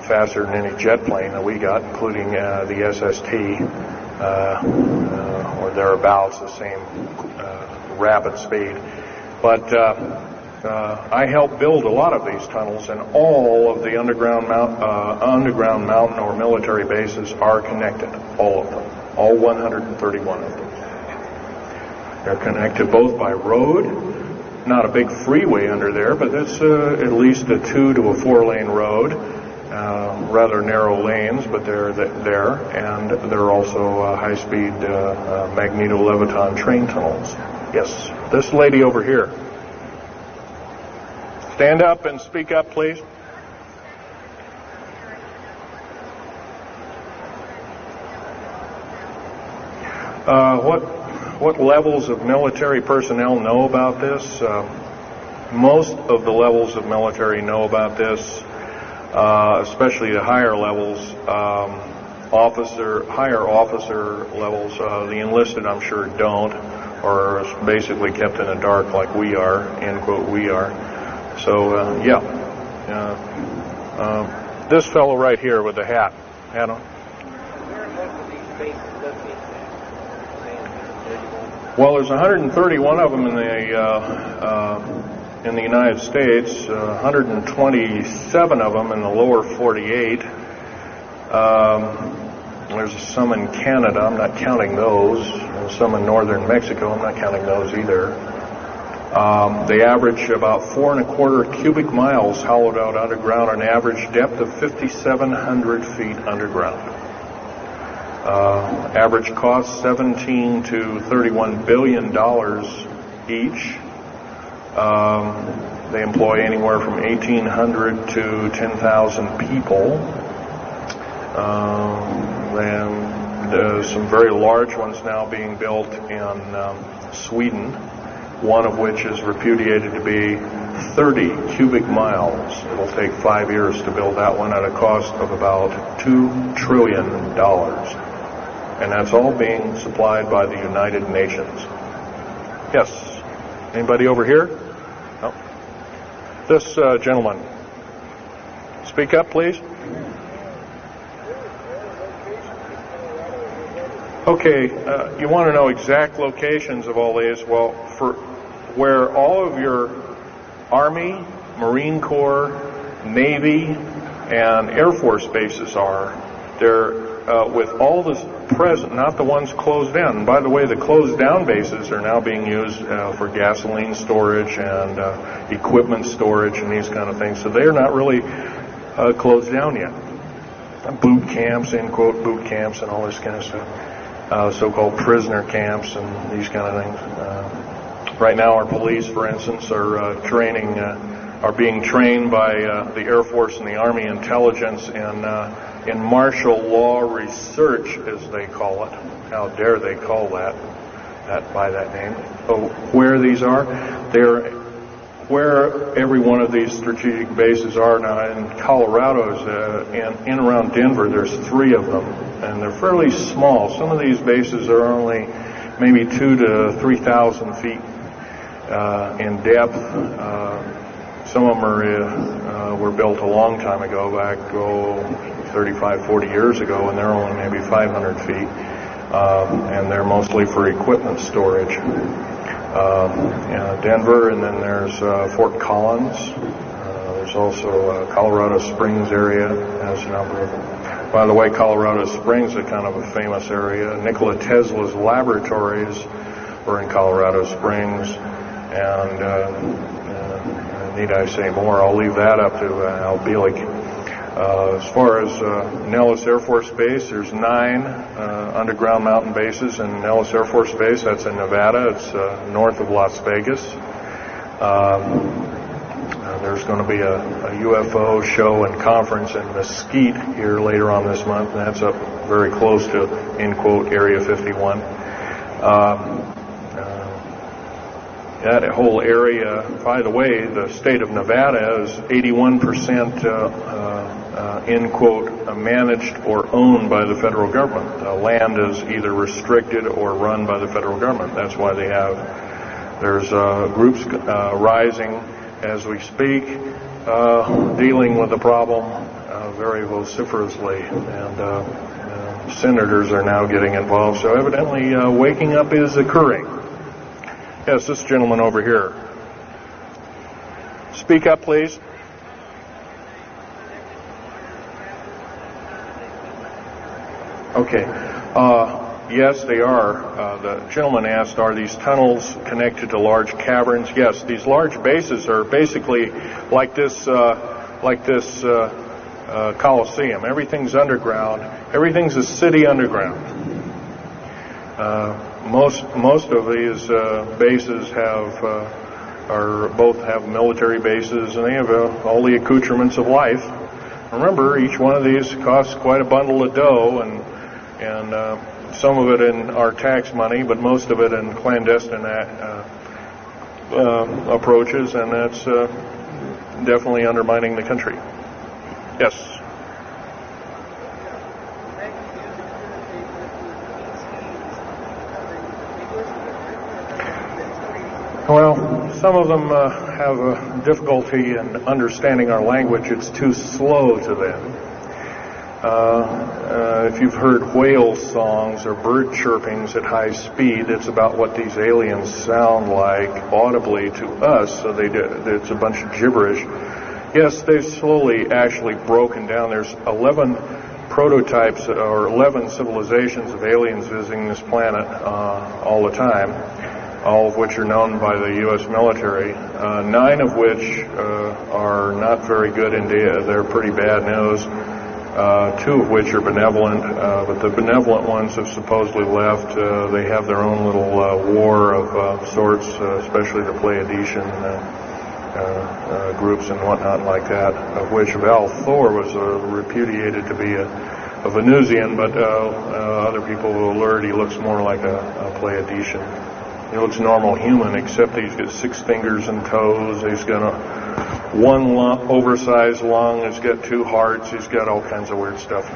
faster than any jet plane that we got, including the SST, or thereabouts, the same rapid speed. But I helped build a lot of these tunnels, and all of the underground mountain or military bases are connected, all of them, all 131 of them. They're connected both by road, not a big freeway under there, but that's at least a 2 to a 4 lane road, rather narrow lanes, but they're there, and they're also high-speed Magnetic Levitation train tunnels. Yes, this lady over here. Stand up and speak up, please. What levels of military personnel know about this? Most of the levels of military know about this, especially the higher levels, higher officer levels. The enlisted, I'm sure, don't, or are basically kept in the dark like we are, end quote, we are. So, this fellow right here with the hat on. Well, there's 131 of them in the United States, 127 of them in the lower 48. There's some in Canada. I'm not counting those. And some in northern Mexico. I'm not counting those either. They average about 4.25 cubic miles hollowed out underground, an average depth of 5,700 feet underground. Average cost $17 to $31 billion each. They employ anywhere from 1,800 to 10,000 people. And some very large ones now being built in Sweden, one of which is repudiated to be 30 cubic miles. It'll take 5 years to build that one at a cost of about $2 trillion. And that's all being supplied by the United Nations. Yes. Anybody over here? No. This gentleman. Speak up, please. Okay, you want to know exact locations of all these? Well, for where all of your Army, Marine Corps, Navy, and Air Force bases are, they're with all this present, not the ones closed down. And by the way, the closed down bases are now being used for gasoline storage and equipment storage and these kind of things. So they're not really closed down yet. Boot camps, end quote, boot camps and all this kind of stuff. So-called prisoner camps and these kind of things. Right now our police, for instance, are being trained by the Air Force and the Army intelligence in martial law research, as they call it. How dare they call that by that name? So where these are, they're where every one of these strategic bases are now. In Colorado, in around Denver, there's 3 of them, and they're fairly small. Some of these bases are only maybe 2,000 to 3,000 feet in depth. Some of them were built a long time ago, back 35, 40 years ago, and they're only maybe 500 feet, and they're mostly for equipment storage. Denver, and then there's Fort Collins. There's also Colorado Springs area has a number of them. By the way, Colorado Springs is kind of a famous area. Nikola Tesla's laboratories were in Colorado Springs, and need I say more? I'll leave that up to Al Bielek. As far as Nellis Air Force Base, there's 9 underground mountain bases in Nellis Air Force Base. That's in Nevada. It's north of Las Vegas. There's going to be a UFO show and conference in Mesquite here later on this month, and that's up very close to, end quote, Area 51. That whole area, by the way, the state of Nevada is 81% end quote, managed or owned by the federal government. Land is either restricted or run by the federal government. That's why there's groups rising as we speak, dealing with the problem very vociferously, and senators are now getting involved. So evidently waking up is occurring. Yes, this gentleman over here. Speak up, please. Okay. Yes, they are. The gentleman asked, are these tunnels connected to large caverns? Yes, these large bases are basically like this Coliseum. Everything's underground. Everything's a city underground. Most of these bases both have military bases, and they have all the accoutrements of life. Remember, each one of these costs quite a bundle of dough, and some of it in our tax money, but most of it in clandestine approaches, and that's definitely undermining the country. Yes. Well, some of them have a difficulty in understanding our language. It's too slow to them. If you've heard whale songs or bird chirpings at high speed, it's about what these aliens sound like audibly to us, so it's a bunch of gibberish. Yes, they've slowly actually broken down. There's 11 prototypes or 11 civilizations of aliens visiting this planet all the time, all of which are known by the U.S. military, 9 of which are not very good indeed. They're pretty bad news. 2 of which are benevolent, but the benevolent ones have supposedly left. They have their own little war of sorts, especially the Pleiadian groups and whatnot like that, of which Val Thor was repudiated to be a Venusian, but other people will alert he looks more like a Pleiadian. He looks normal human, except he's got 6 fingers and toes. He's got one oversized lung. He's got 2 hearts. He's got all kinds of weird stuff.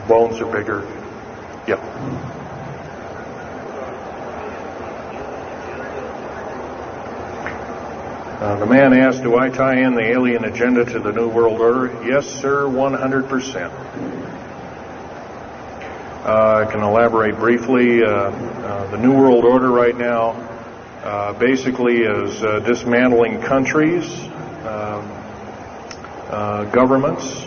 Bones are bigger. Yep. The man asked, do I tie in the alien agenda to the New World Order? Yes, sir, 100%. I can elaborate briefly. The New World Order right now basically is dismantling countries, governments,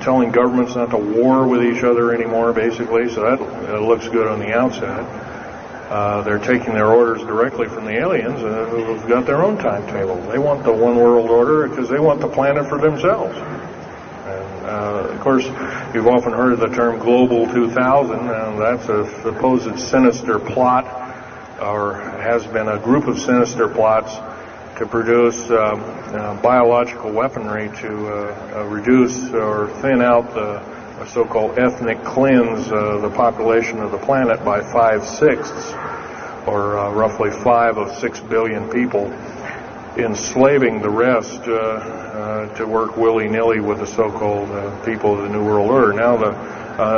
telling governments not to war with each other anymore, basically, so that looks good on the outside. They're taking their orders directly from the aliens who've got their own timetable. They want the one world order because they want the planet for themselves. Of course, you've often heard of the term Global 2000, and that's a supposed sinister plot, or has been a group of sinister plots to produce biological weaponry to reduce or thin out the so-called ethnic cleanse the population of the planet by 5/6, or roughly 5 of 6 billion people, enslaving the rest to work willy-nilly with the so-called people of the New World Order. Now,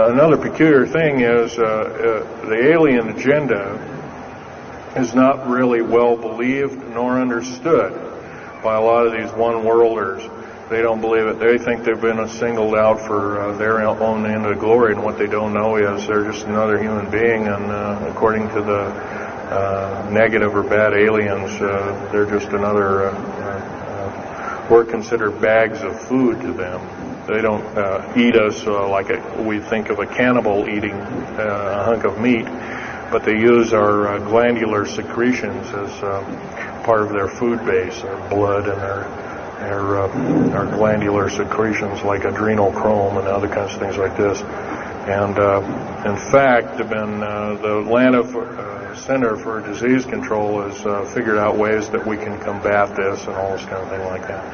another peculiar thing is the alien agenda is not really well believed nor understood by a lot of these one-worlders. They don't believe it. They think they've been singled out for their own end of glory, and what they don't know is they're just another human being, and according to the negative or bad aliens, they're just another, we're considered bags of food to them. They don't eat us like we think of a cannibal eating a hunk of meat, but they use our glandular secretions as part of their food base, their blood and our glandular secretions like adrenal chrome and other kinds of things like this. And in fact, the Atlanta Center for Disease Control has figured out ways that we can combat this and all this kind of thing like that.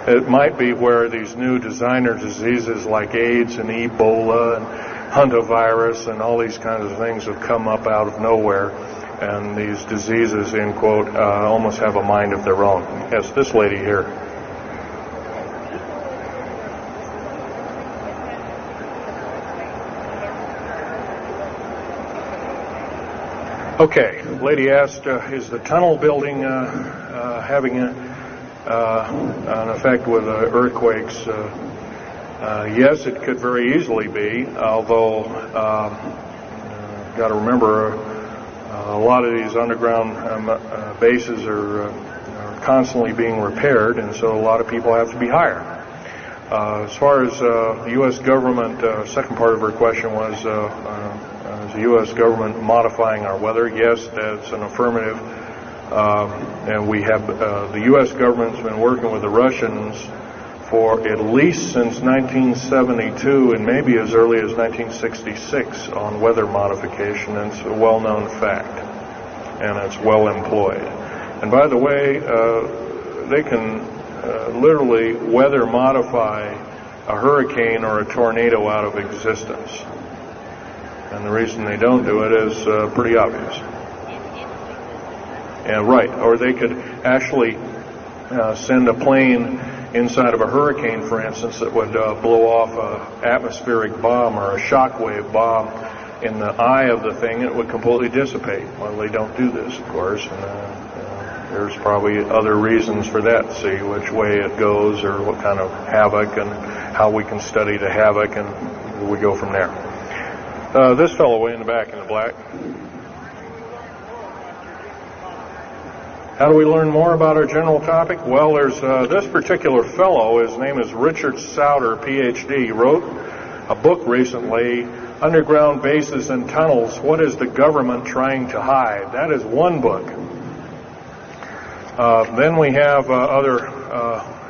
It might be where these new designer diseases like AIDS and Ebola and hantavirus and all these kinds of things have come up out of nowhere, and these diseases, in quote, almost have a mind of their own. Yes, this lady here. Okay, lady asked, is the tunnel building having an effect with earthquakes? Yes, it could very easily be, although got to remember a lot of these underground bases are constantly being repaired, and so a lot of people have to be hired. As far as the U.S. government, second part of her question was, is the U.S. government modifying our weather? Yes, that's an affirmative. And we have, the U.S. government's been working with the Russians for at least since 1972 and maybe as early as 1966 on weather modification, and it's a well-known fact, and it's well employed. And by the way, they can literally weather modify a hurricane or a tornado out of existence. And the reason they don't do it is pretty obvious. And right, or they could actually send a plane inside of a hurricane, for instance, that would blow off an atmospheric bomb or a shockwave bomb in the eye of the thing, and it would completely dissipate. Well, they don't do this, of course, and there's probably other reasons for that, see which way it goes or what kind of havoc and how we can study the havoc, and we go from there. This fellow way in the back in the black. How do we learn more about our general topic? Well, there's this particular fellow, his name is Richard Souter, PhD, wrote a book recently, Underground Bases and Tunnels, What is the Government Trying to Hide? That is one book. Then we have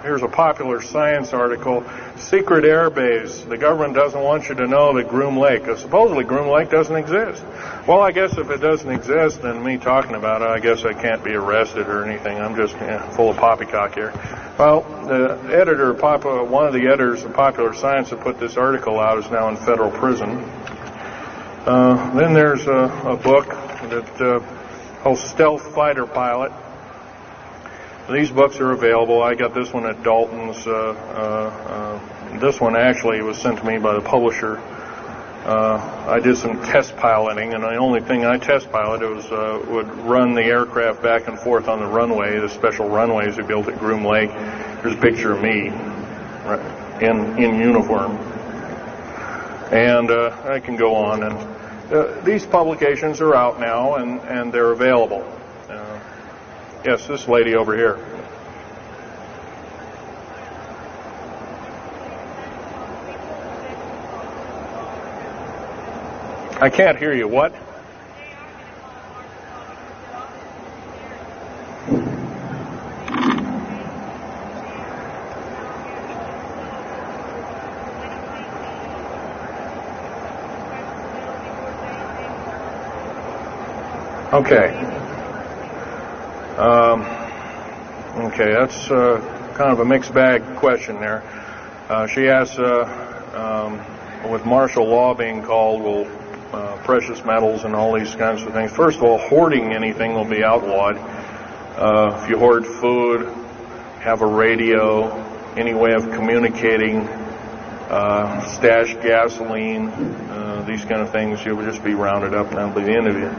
here's a popular science article, Secret Air Base. The government doesn't want you to know that Groom Lake, supposedly Groom Lake doesn't exist. Well, I guess if it doesn't exist, then me talking about it, I guess I can't be arrested or anything. I'm just full of poppycock here. Well, the editor, one of the editors of Popular Science that put this article out is now in federal prison. Then there's a book that called Stealth Fighter Pilot. These books are available. I got this one at Dalton's. This one actually was sent to me by the publisher. I did some test piloting, and the only thing I test piloted was would run the aircraft back and forth on the runway, the special runways we built at Groom Lake. There's a picture of me in uniform. And I can go on. And these publications are out now, and they're available. Yes, this lady over here. I can't hear you. What? Okay. Okay, that's kind of a mixed bag question there. She asks, with martial law being called, will precious metals and all these kinds of things. First of all, hoarding anything will be outlawed. If you hoard food, have a radio, any way of communicating, stash gasoline, these kind of things, you will just be rounded up and that'll be the end of you.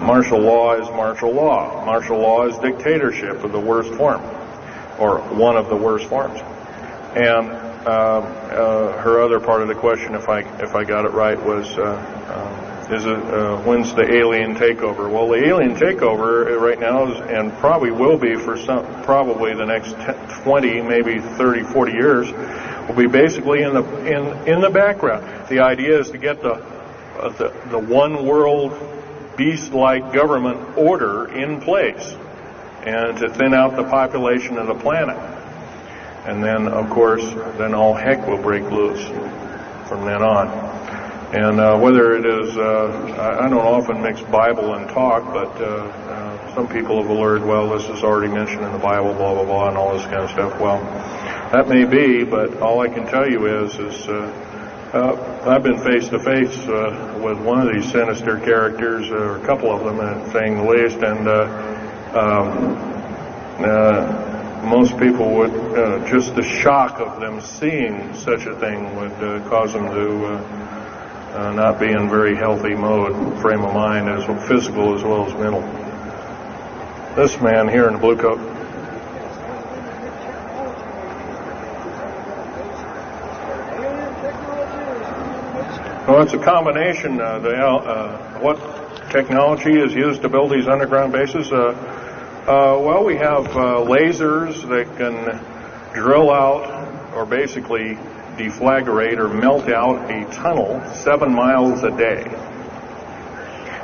Martial law is martial law. Martial law is dictatorship of the worst form, or one of the worst forms. And her other part of the question, if I got it right, was when's the alien takeover? Well, the alien takeover right now is, and probably will be for probably the next 20, maybe 30, 40 years, will be basically in the background. The idea is to get the one world beast-like government order in place and to thin out the population of the planet. And then, of course, then all heck will break loose from then on. And whether it is, I don't often mix Bible and talk, but some people have alerted, well, this is already mentioned in the Bible, blah, blah, blah, and all this kind of stuff. Well, that may be, but all I can tell you is I've been face-to-face with one of these sinister characters, or a couple of them, saying the least, and most people would, just the shock of them seeing such a thing would cause them to not be in very healthy frame of mind, as physical as well as mental. This man here in the blue coat. Well, it's a combination. What technology is used to build these underground bases? Well, we have lasers that can drill out or basically deflagrate or melt out a tunnel 7 miles a day.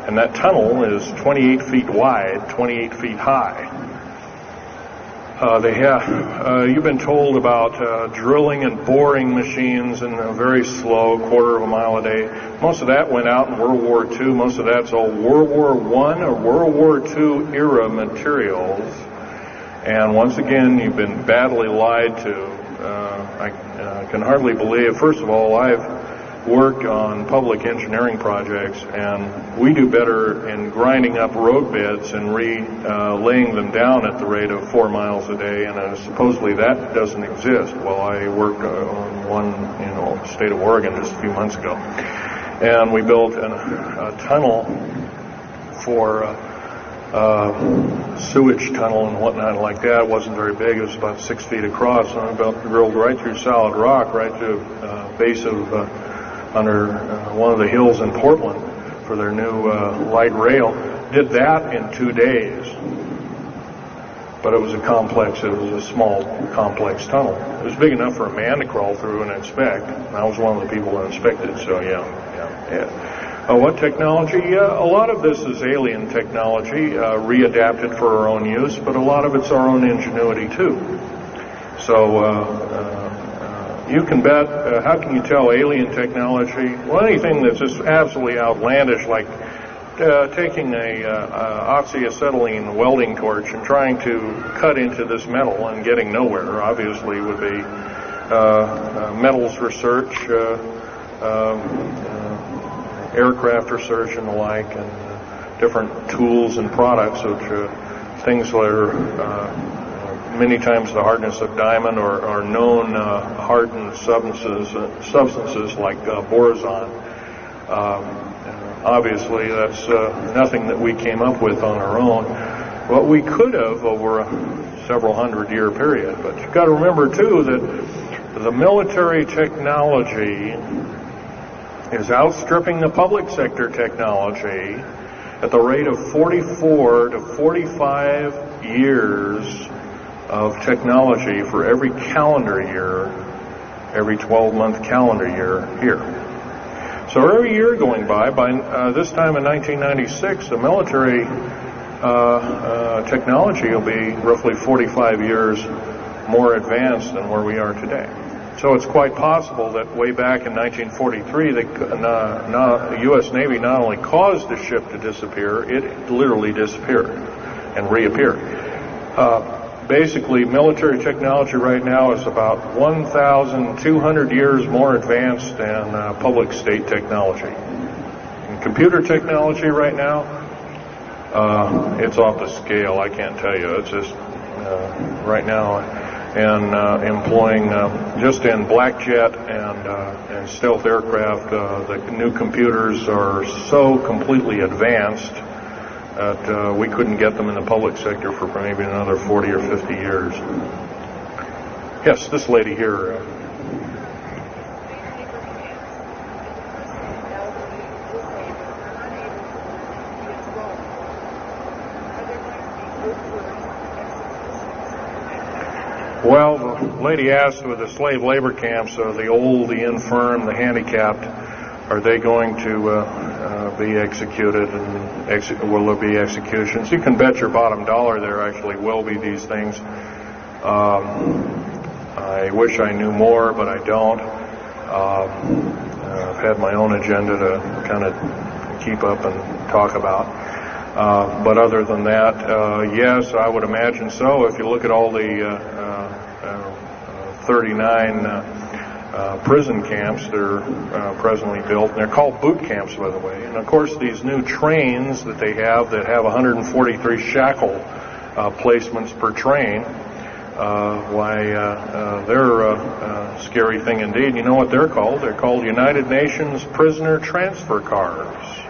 And that tunnel is 28 feet wide, 28 feet high. You've been told about drilling and boring machines in a very slow, quarter of a mile a day. Most of that went out in World War II. Most of that's all World War I or World War II era materials. And once again, you've been badly lied to. I can hardly believe, first of all, I've worked on public engineering projects, and we do better in grinding up road beds and laying them down at the rate of 4 miles a day, and supposedly that doesn't exist. Well, I worked on one in the state of Oregon just a few months ago, and we built a tunnel for sewage tunnel and whatnot like that. It wasn't very big. It was about 6 feet across, and I drilled right through solid rock, right to base of under one of the hills in Portland for their new light rail. Did that in 2 days. But it was it was a small, complex tunnel. It was big enough for a man to crawl through and inspect. And I was one of the people that inspected, so yeah. What technology? A lot of this is alien technology, readapted for our own use, but a lot of it's our own ingenuity too. So you can bet, how can you tell alien technology? Well, anything that's just absolutely outlandish, like taking a oxyacetylene welding torch and trying to cut into this metal and getting nowhere, obviously would be metals research, aircraft research and the like, and different tools and products, which things that are many times the hardness of diamond or known hardened substances like borazon. Obviously, that's nothing that we came up with on our own. What we could have over a several hundred-year period. But you've got to remember, too, that the military technology is outstripping the public sector technology at the rate of 44 to 45 years of technology for every calendar year, every 12-month calendar year here. So every year going by this time in 1996, the military technology will be roughly 45 years more advanced than where we are today. So it's quite possible that way back in 1943, the U.S. Navy not only caused the ship to disappear, it literally disappeared and reappeared. Basically, military technology right now is about 1,200 years more advanced than public state technology. And computer technology right now, it's off the scale, I can't tell you. It's just right now, and employing just in black jet and stealth aircraft, the new computers are so completely advanced that we couldn't get them in the public sector for maybe another 40 or 50 years. Yes, this lady here. Well, the lady asked with the slave labor camps, the old, the infirm, the handicapped, are they going to be executed, and will there be executions? You can bet your bottom dollar there actually will be these things. I wish I knew more, but I don't. I've had my own agenda to kind of keep up and talk about. But other than that, yes, I would imagine so. If you look at all the 39 prison camps that are presently built, and they're called boot camps, by the way. And of course, these new trains that they have that have 143 shackle placements per train, they're a scary thing indeed. You know what they're called? They're called United Nations Prisoner Transfer Cars.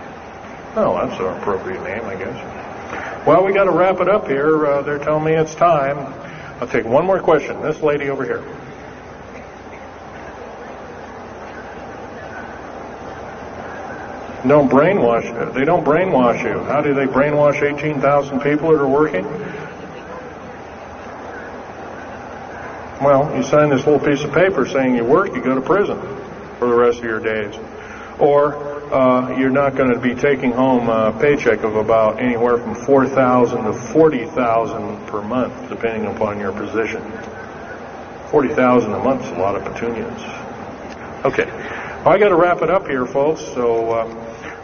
Oh, that's an appropriate name, I guess. Well, we got to wrap it up here. They're telling me it's time. I'll take one more question. This lady over here. They don't brainwash you. How do they brainwash 18,000 people that are working? Well, you sign this little piece of paper saying you work, you go to prison for the rest of your days. Or you're not going to be taking home a paycheck of about anywhere from $4,000 to $40,000 per month, depending upon your position. $40,000 a month is a lot of petunias. Okay, well, I got to wrap it up here, folks. So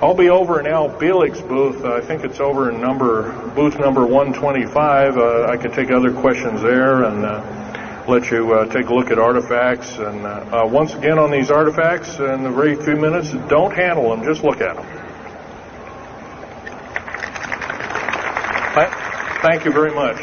I'll be over in Al Bielek's booth. I think it's over in booth number 125. I could take other questions there and let you take a look at artifacts. And once again on these artifacts, in the very few minutes, don't handle them, just look at them. Thank you very much.